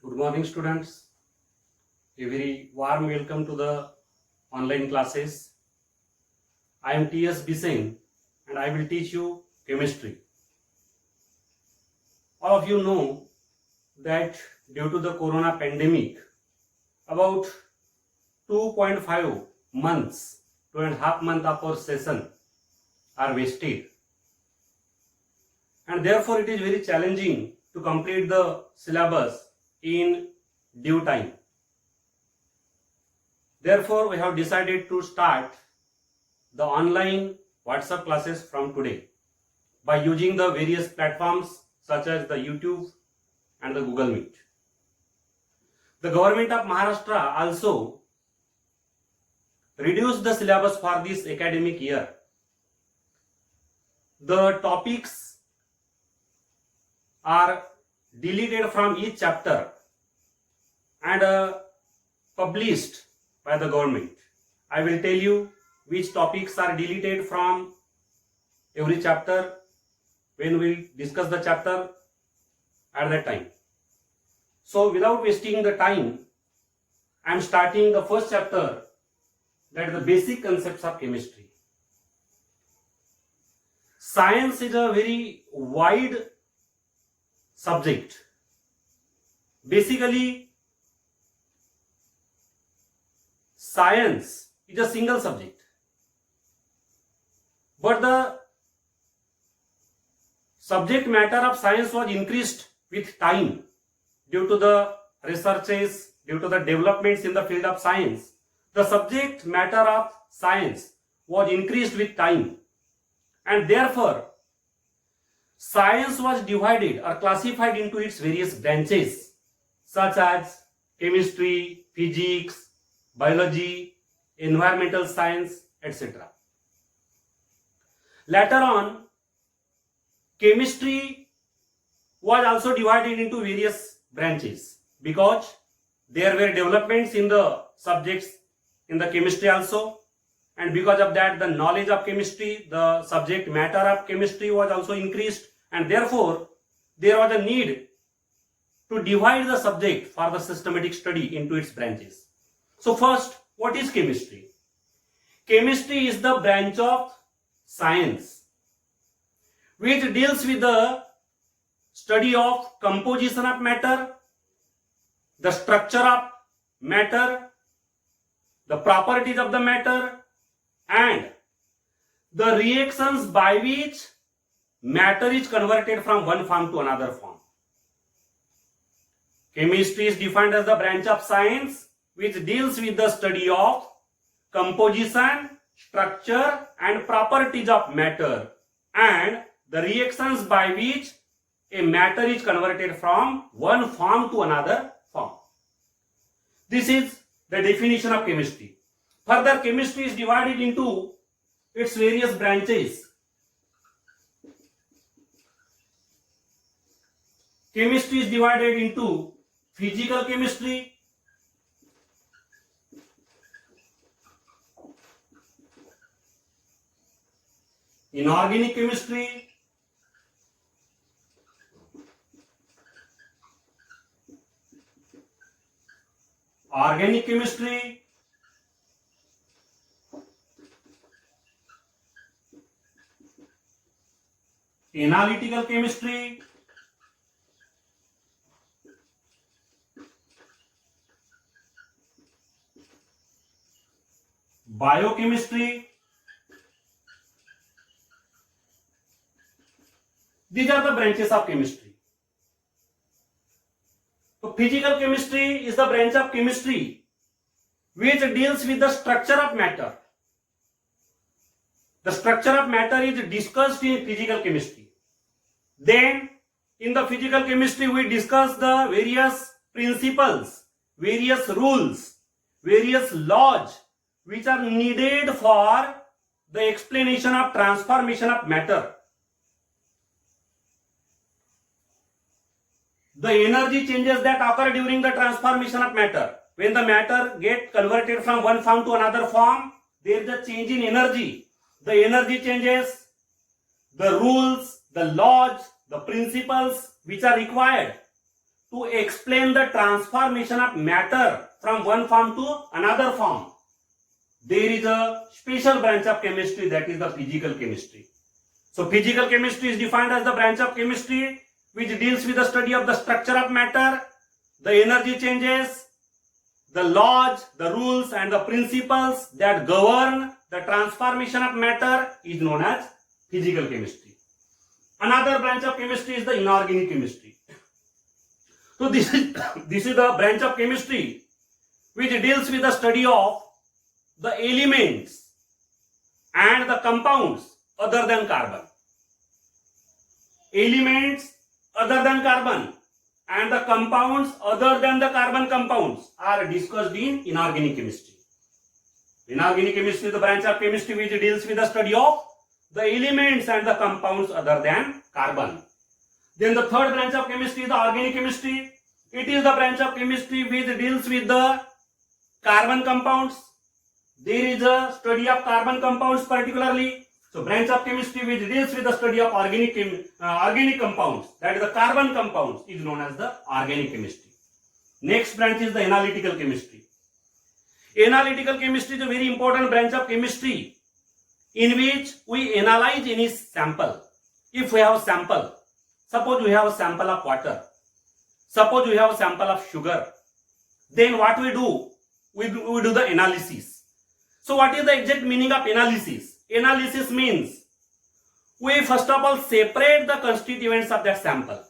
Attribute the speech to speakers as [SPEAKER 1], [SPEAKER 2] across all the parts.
[SPEAKER 1] Good morning, students. A very warm welcome to the online classes. I am T.S. Bising and I will teach you chemistry. All of you know that due to the corona pandemic, about 2.5 months, 2.5 months of our session are wasted. And therefore it is very challenging to complete the syllabus in due time. Therefore, we have decided to start the online WhatsApp classes from today by using the various platforms such as the YouTube and the Google Meet. The government of Maharashtra also reduced the syllabus for this academic year. The topics are deleted from each chapter and published by the government. I will tell you which topics are deleted from every chapter when we discuss the chapter at that time. So without wasting the time, I am starting the first chapter, that is the basic concepts of chemistry. Science is a very wide subject. Basically, science is a single subject, but the subject matter of science was increased with time due to the researches, due to the developments in the field of science. The subject matter of science was increased with time, and therefore science was divided or classified into its various branches such as chemistry, physics, biology, environmental science, etc. Later on, chemistry was also divided into various branches because there were developments in the subjects in the chemistry also, and because of that the knowledge of chemistry, the subject matter of chemistry was also increased, and therefore there was a need to divide the subject for the systematic study into its branches. So first, what is chemistry? Chemistry is the branch of science which deals with the study of composition of matter, the structure of matter, the properties of the matter, and the reactions by which matter is converted from one form to another form. Chemistry is defined as the branch of science which deals with the study of composition, structure, and properties of matter, and the reactions by which a matter is converted from one form to another form. This is the definition of chemistry. Further, chemistry is divided into its various branches. Chemistry is divided into physical chemistry, inorganic chemistry, organic chemistry, analytical chemistry, biochemistry. These are the branches of chemistry. So physical chemistry is the branch of chemistry which deals with the structure of matter. The structure of matter is discussed in physical chemistry. Then in the physical chemistry we discuss the various principles, various rules, various laws which are needed for the explanation of transformation of matter. The energy changes that occur during the transformation of matter. When the matter gets converted from one form to another form, there is a change in energy. The energy changes, the rules, the laws, the principles which are required to explain the transformation of matter from one form to another form. There is a special branch of chemistry, that is the physical chemistry. So physical chemistry is defined as the branch of chemistry which deals with the study of the structure of matter, the energy changes, the laws, the rules and the principles that govern the transformation of matter is known as physical chemistry. Another branch of chemistry is the inorganic chemistry. So this is the branch of chemistry which deals with the study of the elements and the compounds other than carbon. Elements other than carbon and the compounds other than the carbon compounds are discussed in inorganic chemistry. Inorganic chemistry is the branch of chemistry which deals with the study of the elements and the compounds other than carbon. Then the third branch of chemistry is the organic chemistry. It is the branch of chemistry which deals with the carbon compounds. There is a study of carbon compounds particularly. So branch of chemistry which deals with the study of organic compounds, that is the carbon compounds, is known as the organic chemistry. Next branch is the analytical chemistry. Analytical chemistry is a very important branch of chemistry in which we analyze any sample. If we have a sample, suppose we have a sample of water, suppose we have a sample of sugar, then what we do? We do the analysis. So what is the exact meaning of analysis? Analysis means we first of all separate the constituents of that sample.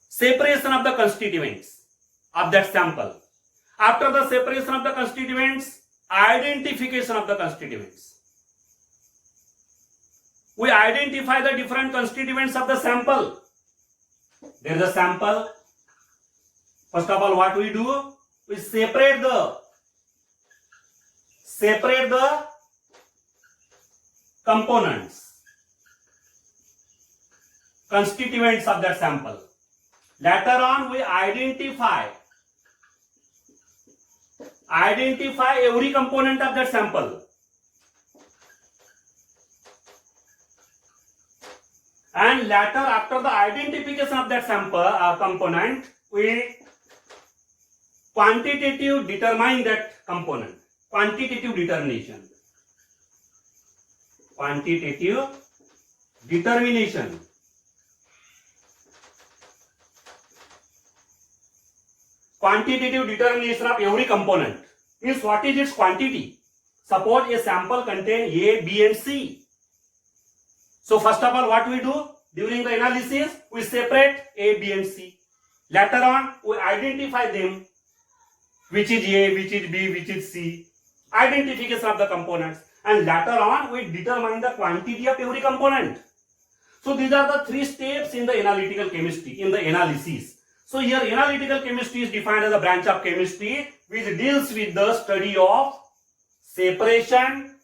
[SPEAKER 1] Separation of the constituents of that sample. After the separation of the constituents, identification of the constituents. We identify the different constituents of the sample. There is a sample. First of all, what we do? We separate the components, constituents of that sample. Later on, we identify every component of that sample. And later, after the identification of that sample component, we quantitative determine that component. Quantitative determination. Quantitative determination. Quantitative determination of every component means what is its quantity. Suppose a sample contains A, B and C. So first of all, what we do during the analysis, we separate A, B and C. Later on, we identify them, which is A, which is B, which is C. Identification of the components. And later on, we determine the quantity of every component. So these are the three steps in the analytical chemistry, in the analysis. So here analytical chemistry is defined as a branch of chemistry which deals with the study of separation,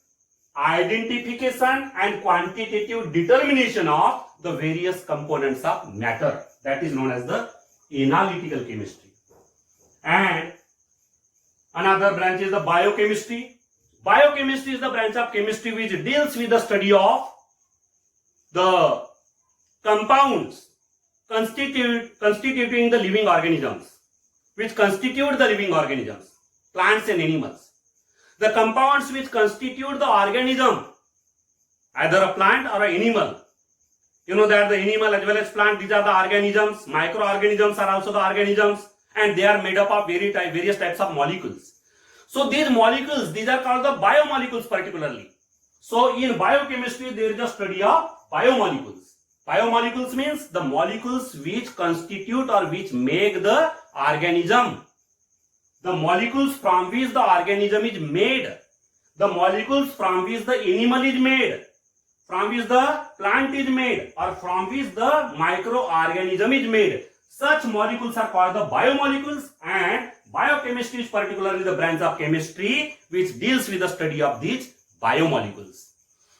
[SPEAKER 1] identification and quantitative determination of the various components of matter. That is known as the analytical chemistry. And another branch is the biochemistry. Biochemistry is the branch of chemistry which deals with the study of the compounds constituting the living organisms, which constitute the living organisms, plants and animals. The compounds which constitute the organism, either a plant or an animal. You know that the animal as well as plant, these are the organisms. Microorganisms are also the organisms, and they are made up of various types of molecules. So these molecules, these are called the biomolecules particularly. So in biochemistry, there is a study of biomolecules. Biomolecules means the molecules which constitute or which make the organism. The molecules from which the organism is made. The molecules from which the animal is made. From which the plant is made. Or from which the microorganism is made. Such molecules are called the biomolecules, and biochemistry is particularly the branch of chemistry which deals with the study of these biomolecules.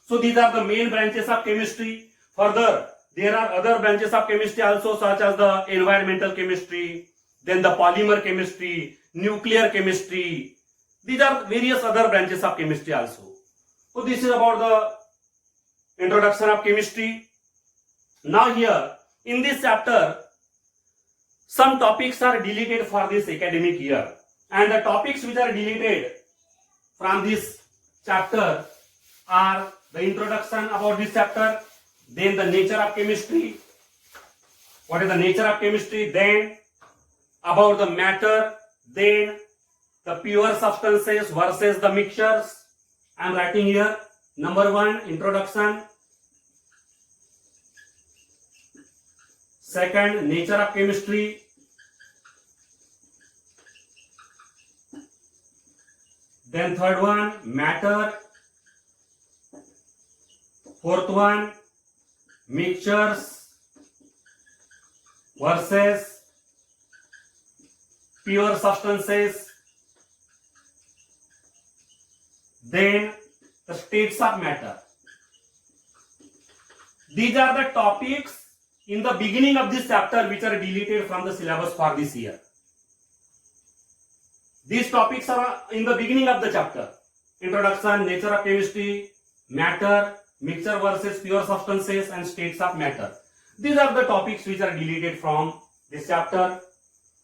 [SPEAKER 1] So these are the main branches of chemistry. Further, there are other branches of chemistry also, such as the environmental chemistry, then the polymer chemistry, nuclear chemistry. These are various other branches of chemistry also. So this is about the introduction of chemistry. Now here, in this chapter, some topics are deleted for this academic year, and the topics which are deleted from this chapter are the introduction about this chapter, then the nature of chemistry, what is the nature of chemistry, then about the matter, then the pure substances versus the mixtures. I am writing here number 1 introduction, second nature of chemistry, then third one matter, fourth one mixtures versus pure substances, then the states of matter. These are the topics in the beginning of this chapter which are deleted from the syllabus for this year. These topics are in the beginning of the chapter: introduction, nature of chemistry, matter, mixture versus pure substances, and states of matter. These are the topics which are deleted from this chapter.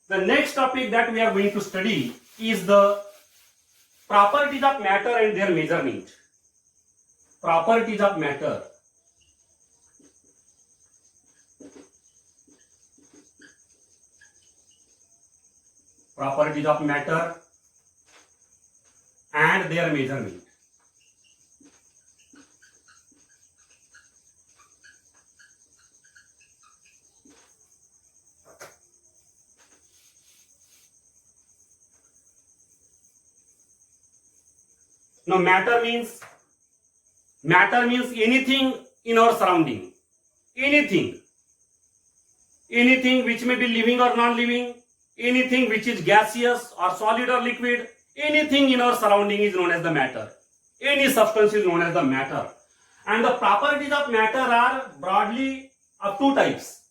[SPEAKER 1] The next topic that we are going to study is the properties of matter and their measurement. Properties of matter. Properties of matter and their measurement. Now matter means anything in our surrounding. Anything which may be living or non-living, anything which is gaseous or solid or liquid, anything in our surrounding is known as the matter. Any substance is known as the matter. And the properties of matter are broadly of two types.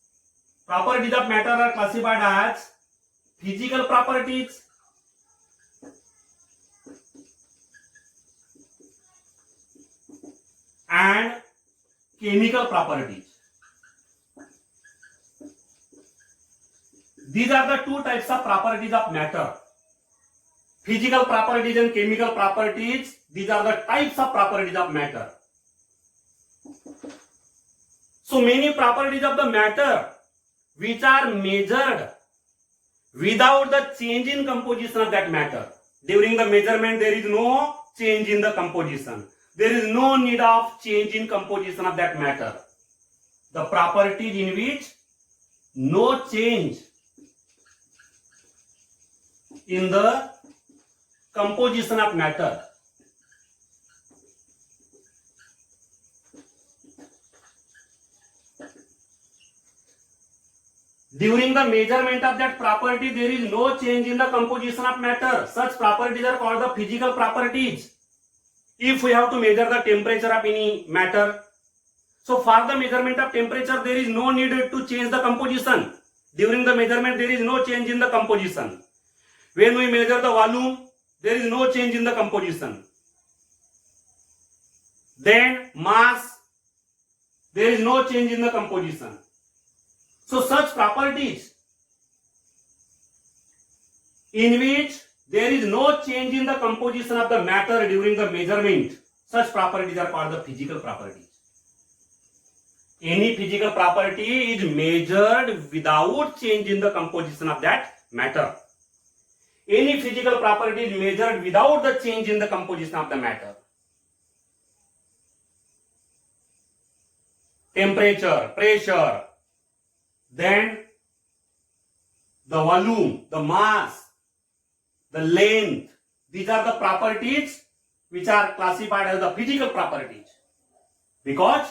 [SPEAKER 1] Properties of matter are classified as physical properties and chemical properties. These are the two types of properties of matter. Physical properties and chemical properties, these are the types of properties of matter. So many properties of the matter which are measured without the change in composition of that matter. During the measurement there is no change in the composition. There is no need of change in composition of that matter. The properties in which no change in the composition of matter. During the measurement of that property, there is no change in the composition of matter. Such properties are called the physical properties. If we have to measure the temperature of any matter, so for the measurement of temperature, there is no need to change the composition. During the measurement, there is no change in the composition. When we measure the volume, there is no change in the composition. Then mass, there is no change in the composition. So such properties in which there is no change in the composition of the matter during the measurement, such properties are called the physical properties. Any physical property is measured without change in the composition of that matter. Any physical property is measured without the change in the composition of the matter. Temperature, pressure, then the volume, the mass, the length, these are the properties which are classified as the physical properties. Because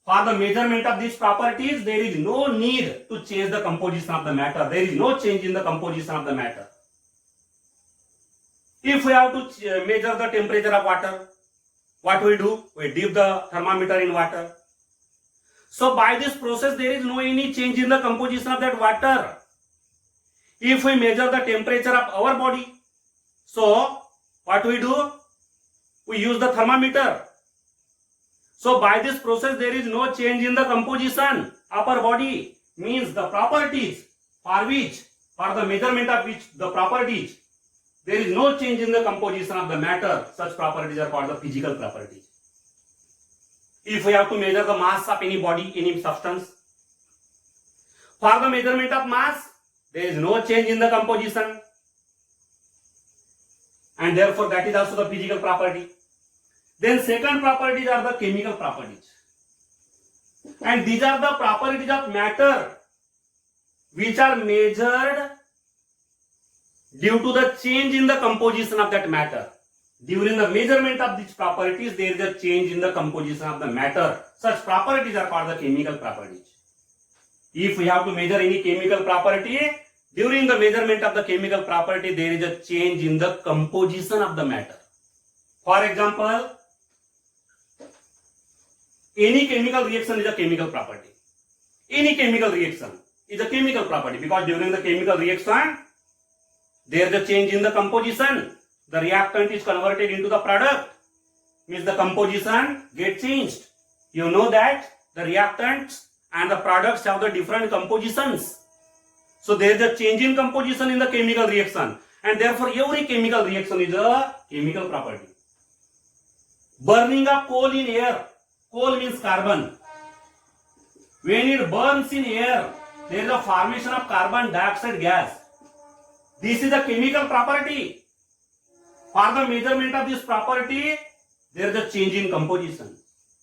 [SPEAKER 1] for the measurement of these properties, there is no need to change the composition of the matter. There is no change in the composition of the matter. If we have to measure the temperature of water, what we do? We dip the thermometer in water. So by this process, there is no any change in the composition of that water. If we measure the temperature of our body, so what we do? We use the thermometer. So by this process, there is no change in the composition of our body. Means the properties for the measurement of which the properties, there is no change in the composition of the matter, such properties are called the physical properties. If we have to measure the mass of any body, any substance, for the measurement of mass, there is no change in the composition, and therefore that is also the physical property. Then second properties are the chemical properties, and these are the properties of matter which are measured due to the change in the composition of that matter. During the measurement of these properties, there is a change in the composition of the matter. Such properties are called the chemical properties. If we have to measure any chemical property, during the measurement of the chemical property, there is a change in the composition of the matter. For example, any chemical reaction is a chemical property. Any chemical reaction is a chemical property because during the chemical reaction, there is a change in the composition. The reactant is converted into the product, means the composition gets changed. You know that the reactants and the products have the different compositions. So there is a change in composition in the chemical reaction, and therefore every chemical reaction is a chemical property. Burning of coal in air. Coal means carbon. When it burns in air, there is a formation of carbon dioxide gas. This is a chemical property. For the measurement of this property, there is a change in composition.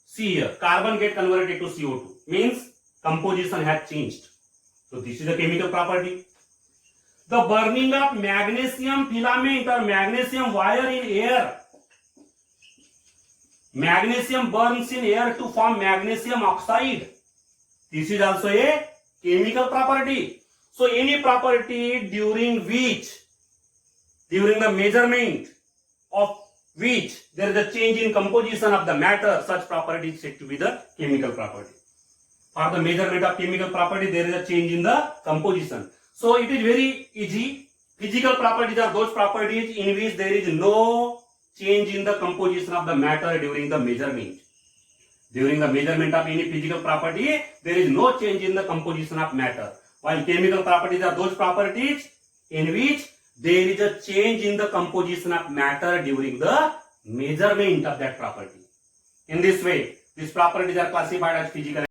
[SPEAKER 1] See here, carbon get converted to CO2, means composition has changed. So this is a chemical property. The burning of magnesium filament or magnesium wire in air. Magnesium burns in air to form magnesium oxide. This is also a chemical property. So any property during the measurement of which there is a change in composition of the matter, such property is said to be the chemical property. For the measurement of chemical property, there is a change in the composition. So it is very easy. Physical properties are those properties in which there is no change in the composition of the matter during the measurement. During the measurement of any physical property, there is no change in the composition of matter. While chemical properties are those properties in which there is a change in the composition of matter during the measurement of that property. In this way, these properties are classified as physical